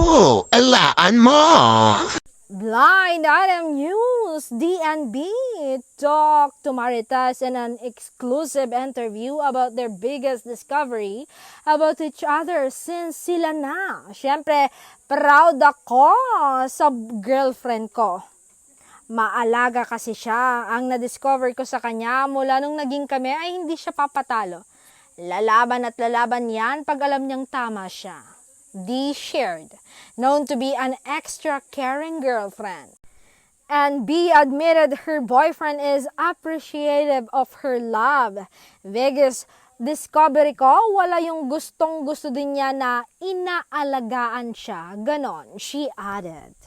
Alaan mo! Blind Item News, DNB talked to Maritas in an exclusive interview about their biggest discovery about each other since sila na. Siyempre, proud ako sa girlfriend ko. Maalaga kasi siya. Ang na-discover ko sa kanya mula nung naging kami ay hindi siya papatalo. Lalaban at lalaban yan pag alam niyang tama siya. D shared, known to be an extra caring girlfriend. And B admitted her boyfriend is appreciative of her love. Vegas discovery ko, wala yung gustong gusto din niya na inaalagaan siya. Ganon, she added.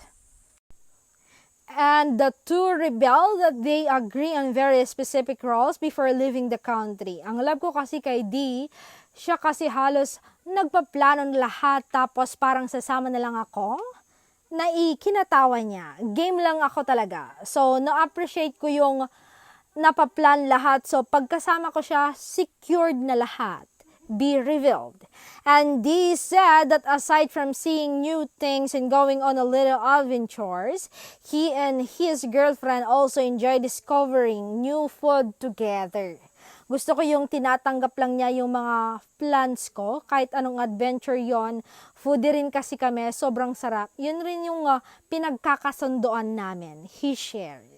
And the two rebel that they agree on very specific roles before leaving the country. Ang love ko kasi kay D, siya kasi halos nagpaplano ng lahat tapos parang sasama na lang ako. Kinatawa niya. Game lang ako talaga. So, na-appreciate ko yung napaplan lahat. So, pagkasama ko siya, secured na lahat. Be revealed. And D said that aside from seeing new things and going on a little adventures, he and his girlfriend also enjoy discovering new food together. Gusto ko yung tinatanggap lang niya yung mga plans ko, kahit anong adventure yon. Foodie rin kasi kami, sobrang sarap. Yun rin yung pinagkakasundoan namin. He shared.